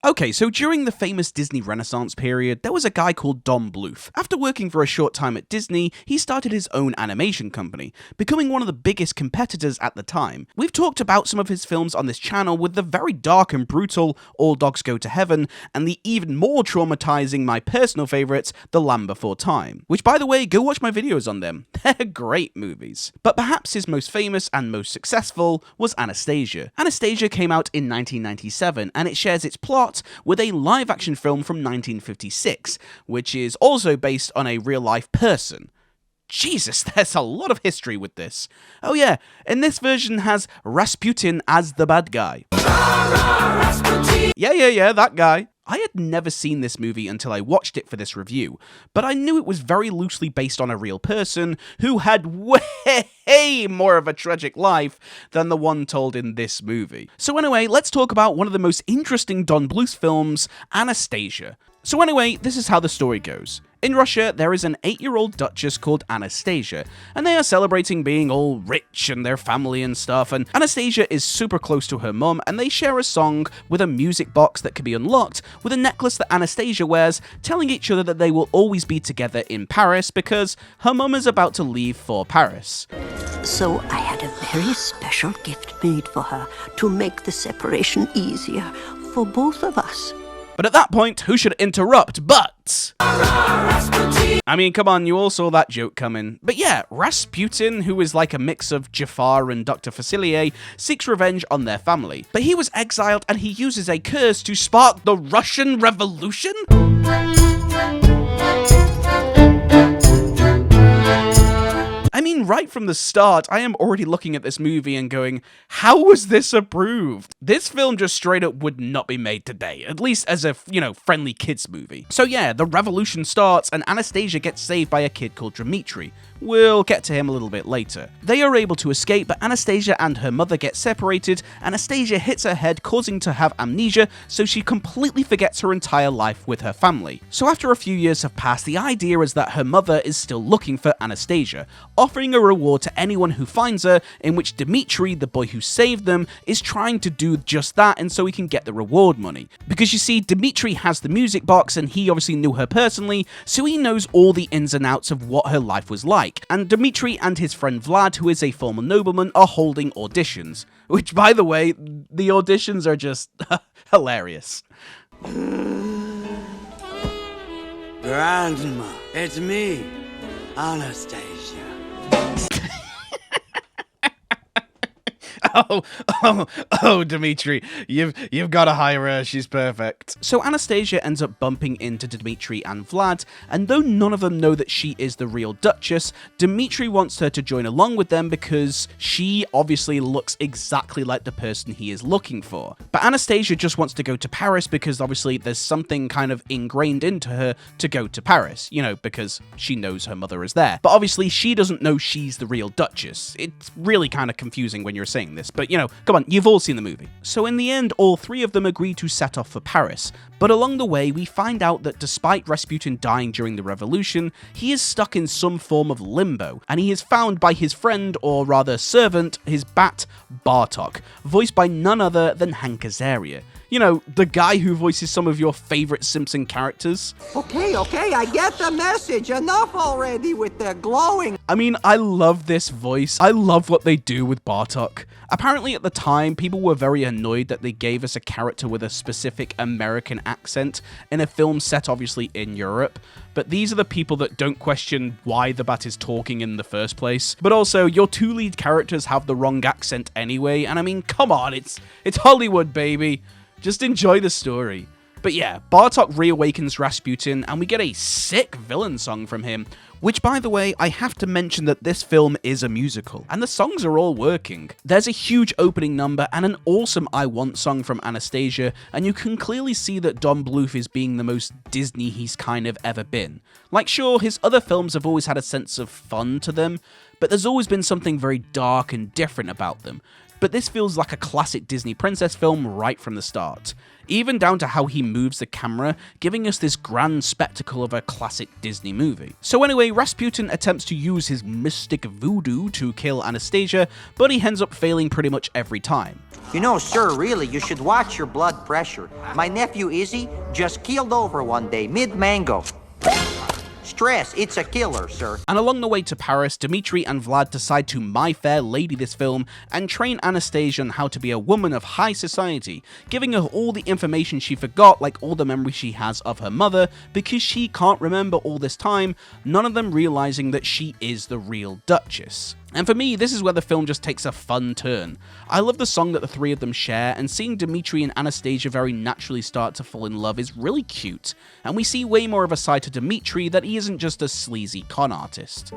Okay, so during the famous Disney Renaissance period, there was a guy called Don Bluth. After working for a short time at Disney, he started his own animation company, becoming one of the biggest competitors at the time. We've talked about some of his films on this channel, with the very dark and brutal All Dogs Go to Heaven, and the even more traumatizing, my personal favourites, The Land Before Time. Which, by the way, go watch my videos on them. They're great movies. But perhaps his most famous and most successful was Anastasia. Anastasia came out in 1997, and it shares its plot with a live-action film from 1956, which is also based on a real-life person. Jesus, there's a lot of history with this. Oh yeah, and this version has Rasputin as the bad guy. Yeah, that guy. I had never seen this movie until I watched it for this review, but I knew it was very loosely based on a real person who had way more of a tragic life than the one told in this movie. So anyway, let's talk about one of the most interesting Don Bluths films, Anastasia. So anyway, this is how the story goes. In Russia, there is an 8-year-old duchess called Anastasia, and they are celebrating being all rich and their family and stuff, and Anastasia is super close to her mum, and they share a song with a music box that can be unlocked with a necklace that Anastasia wears, telling each other that they will always be together in Paris because her mum is about to leave for Paris. So I had a very special gift made for her to make the separation easier for both of us. But at that point, who should interrupt but... I mean, come on, you all saw that joke coming. But yeah, Rasputin, who is like a mix of Jafar and Dr. Facilier, seeks revenge on their family. But he was exiled and he uses a curse to spark the Russian Revolution? I mean, right from the start, I am already looking at this movie and going, how was this approved? This film just straight up would not be made today, at least as a, friendly kids movie. So yeah, the revolution starts and Anastasia gets saved by a kid called Dmitri. We'll get to him a little bit later. They are able to escape, but Anastasia and her mother get separated. Anastasia hits her head, causing her to have amnesia, so she completely forgets her entire life with her family. So after a few years have passed, the idea is that her mother is still looking for Anastasia, offering a reward to anyone who finds her, in which Dmitri, the boy who saved them, is trying to do just that, and so he can get the reward money. Because you see, Dmitri has the music box, and he obviously knew her personally, so he knows all the ins and outs of what her life was like. And Dmitri and his friend Vlad, who is a former nobleman, are holding auditions. Which, by the way, the auditions are just hilarious. Grandma, it's me, Anastasia. Oh, Dmitri, you've got to hire her, she's perfect. So Anastasia ends up bumping into Dmitri and Vlad, and though none of them know that she is the real Duchess, Dmitri wants her to join along with them because she obviously looks exactly like the person he is looking for. But Anastasia just wants to go to Paris because obviously there's something kind of ingrained into her to go to Paris, because she knows her mother is there. But obviously she doesn't know she's the real Duchess. It's really kind of confusing when you're saying this, but come on, you've all seen the movie. So in the end, all three of them agree to set off for Paris, but along the way we find out that despite Rasputin dying during the revolution, he is stuck in some form of limbo, and he is found by his friend, or rather servant, his bat, Bartok, voiced by none other than Hank Azaria. The guy who voices some of your favorite Simpson characters. Okay, I get the message. Enough already with the glowing. I mean, I love this voice. I love what they do with Bartok. Apparently at the time, people were very annoyed that they gave us a character with a specific American accent in a film set obviously in Europe. But these are the people that don't question why the bat is talking in the first place. But also, your two lead characters have the wrong accent anyway, and I mean, come on, it's Hollywood, baby. Just enjoy the story. But yeah, Bartok reawakens Rasputin, and we get a sick villain song from him, which, by the way, I have to mention that this film is a musical, and the songs are all working. There's a huge opening number and an awesome I Want song from Anastasia, and you can clearly see that Don Bluth is being the most Disney he's kind of ever been. Like, sure, his other films have always had a sense of fun to them, but there's always been something very dark and different about them. but this feels like a classic Disney princess film right from the start. Even down to how he moves the camera, giving us this grand spectacle of a classic Disney movie. So anyway, Rasputin attempts to use his mystic voodoo to kill Anastasia, but he ends up failing pretty much every time. You know, sir, really, you should watch your blood pressure. My nephew Izzy just keeled over one day, mid-mango. Stress, it's a killer, sir. And along the way to Paris, Dmitri and Vlad decide to My Fair Lady this film and train Anastasia on how to be a woman of high society, giving her all the information she forgot, like all the memories she has of her mother, because she can't remember all this time, none of them realizing that she is the real Duchess. And for me, this is where the film just takes a fun turn. I love the song that the three of them share, and seeing Dmitri and Anastasia very naturally start to fall in love is really cute, and we see way more of a side to Dmitri that he isn't just a sleazy con artist.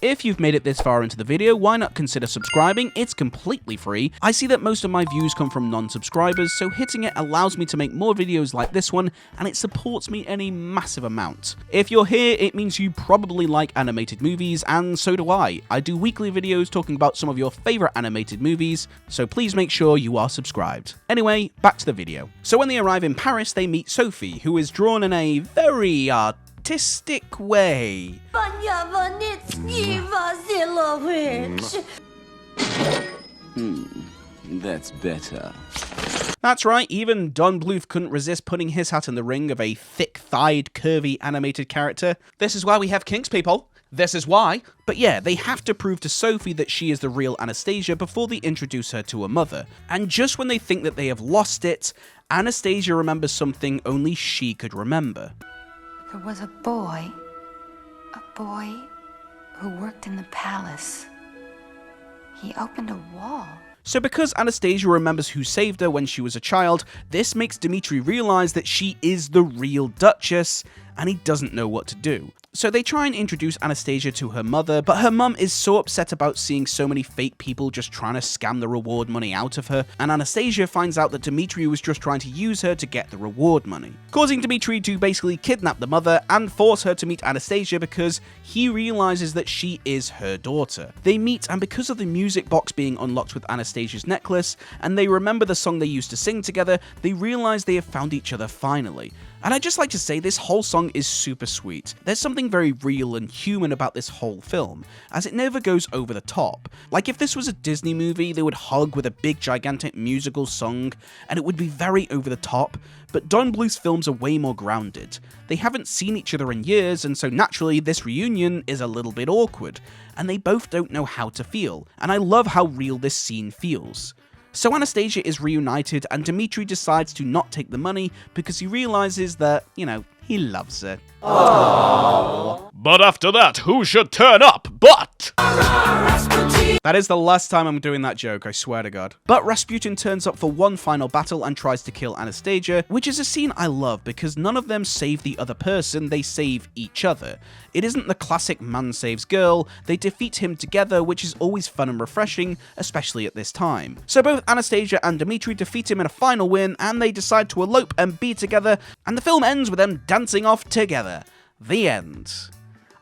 If you've made it this far into the video, why not consider subscribing? It's completely free. I see that most of my views come from non-subscribers, so hitting it allows me to make more videos like this one, and it supports me in a massive amount. If you're here, it means you probably like animated movies, and so do I. I do weekly videos talking about some of your favorite animated movies, so please make sure you are subscribed. Anyway, back to the video. So when they arrive in Paris, they meet Sophie, who is drawn in a very artistic way. That's better. That's right, even Don Bluth couldn't resist putting his hat in the ring of a thick-thighed, curvy animated character. This is why we have kinks, people. This is why. But yeah, they have to prove to Sophie that she is the real Anastasia before they introduce her to her mother. And just when they think that they have lost it, Anastasia remembers something only she could remember. There was a boy who worked in the palace. He opened a wall. So because Anastasia remembers who saved her when she was a child, this makes Dmitri realize that she is the real Duchess, and he doesn't know what to do. So they try and introduce Anastasia to her mother, but her mum is so upset about seeing so many fake people just trying to scam the reward money out of her, and Anastasia finds out that Dmitri was just trying to use her to get the reward money, causing Dmitri to basically kidnap the mother and force her to meet Anastasia because he realizes that she is her daughter. They meet, and because of the music box being unlocked with Anastasia's necklace, and they remember the song they used to sing together, they realize they have found each other finally. And I'd just like to say this whole song is super sweet. There's something very real and human about this whole film, as it never goes over the top. Like if this was a Disney movie, they would hug with a big gigantic musical song, and it would be very over the top, but Don Bluth's films are way more grounded. They haven't seen each other in years, and so naturally this reunion is a little bit awkward, and they both don't know how to feel, and I love how real this scene feels. So Anastasia is reunited, and Dmitri decides to not take the money because he realizes that, he loves her. Aww. But after that, who should turn up but... That is the last time I'm doing that joke, I swear to God. But Rasputin turns up for one final battle and tries to kill Anastasia, which is a scene I love because none of them save the other person, they save each other. It isn't the classic man saves girl, they defeat him together, which is always fun and refreshing, especially at this time. So both Anastasia and Dmitri defeat him in a final win, and they decide to elope and be together, and the film ends with them dancing off together. The end.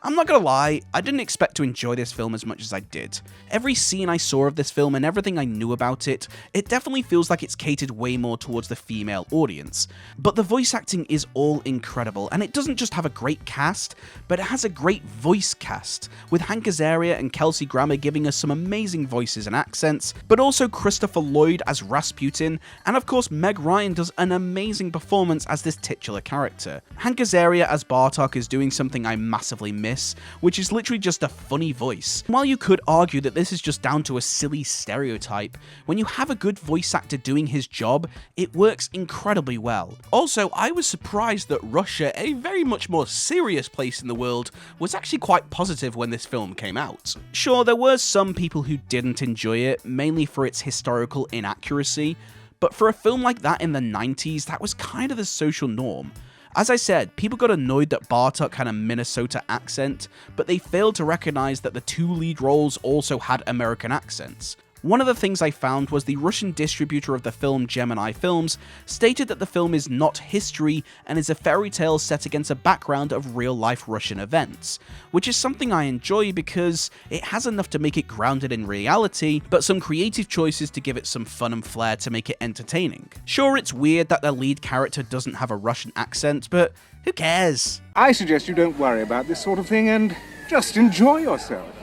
I'm not gonna lie, I didn't expect to enjoy this film as much as I did. Every scene I saw of this film and everything I knew about it, it definitely feels like it's catered way more towards the female audience. But the voice acting is all incredible, and it doesn't just have a great cast, but it has a great voice cast, with Hank Azaria and Kelsey Grammer giving us some amazing voices and accents, but also Christopher Lloyd as Rasputin, and of course Meg Ryan does an amazing performance as this titular character. Hank Azaria as Bartok is doing something I massively miss, which is literally just a funny voice. While you could argue that this is just down to a silly stereotype, when you have a good voice actor doing his job, it works incredibly well. Also, I was surprised that Russia, a very much more serious place in the world, was actually quite positive when this film came out. Sure, there were some people who didn't enjoy it, mainly for its historical inaccuracy, but for a film like that in the 90s, that was kind of the social norm. As I said, people got annoyed that Bartok had a Minnesota accent, but they failed to recognize that the two lead roles also had American accents. One of the things I found was the Russian distributor of the film, Gemini Films, stated that the film is not history and is a fairy tale set against a background of real-life Russian events, which is something I enjoy because it has enough to make it grounded in reality, but some creative choices to give it some fun and flair to make it entertaining. Sure, it's weird that the lead character doesn't have a Russian accent, but who cares? I suggest you don't worry about this sort of thing and just enjoy yourself.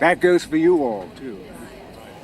That goes for you all, too.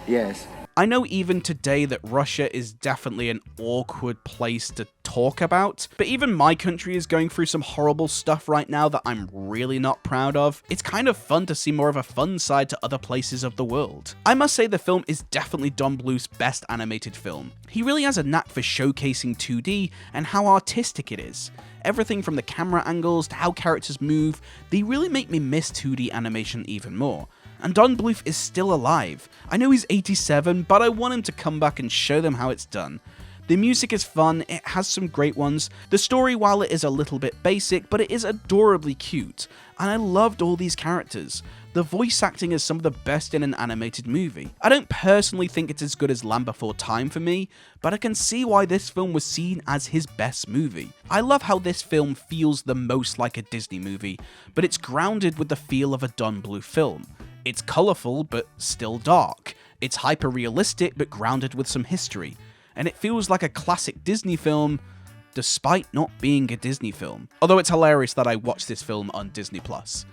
Yes. I know even today that Russia is definitely an awkward place to talk about, but even my country is going through some horrible stuff right now that I'm really not proud of. It's kind of fun to see more of a fun side to other places of the world. I must say the film is definitely Don Bluth's best animated film. He really has a knack for showcasing 2D and how artistic it is. Everything from the camera angles to how characters move, they really make me miss 2D animation even more. And Don Bluth is still alive. I know he's 87, but I want him to come back and show them how it's done. The music is fun, it has some great ones. The story, while it is a little bit basic, but it is adorably cute. And I loved all these characters. The voice acting is some of the best in an animated movie. I don't personally think it's as good as Land Before Time for me, but I can see why this film was seen as his best movie. I love how this film feels the most like a Disney movie, but it's grounded with the feel of a Don Bluth film. It's colourful, but still dark. It's hyper-realistic, but grounded with some history. And it feels like a classic Disney film, despite not being a Disney film. Although it's hilarious that I watched this film on Disney+.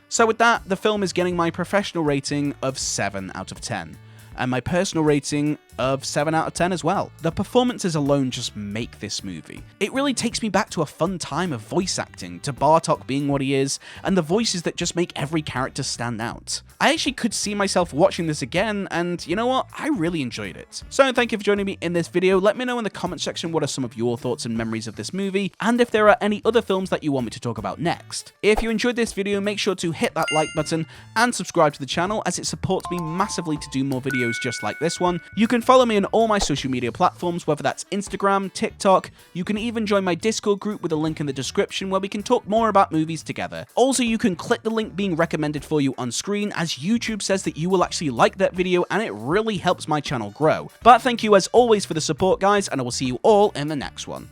So with that, the film is getting my professional rating of 7 out of 10. And my personal rating of 7 out of 10 as well. The performances alone just make this movie. It really takes me back to a fun time of voice acting, to Bartok being what he is, and the voices that just make every character stand out. I actually could see myself watching this again, and you know what? I really enjoyed it. So thank you for joining me in this video. Let me know in the comment section what are some of your thoughts and memories of this movie, and if there are any other films that you want me to talk about next. If you enjoyed this video, make sure to hit that like button and subscribe to the channel, as it supports me massively to do more videos just like this one. You can follow me on all my social media platforms, whether that's Instagram, TikTok. You can even join my Discord group with a link in the description where we can talk more about movies together. Also, you can click the link being recommended for you on screen, as YouTube says that you will actually like that video and it really helps my channel grow. But thank you as always for the support, guys, and I will see you all in the next one.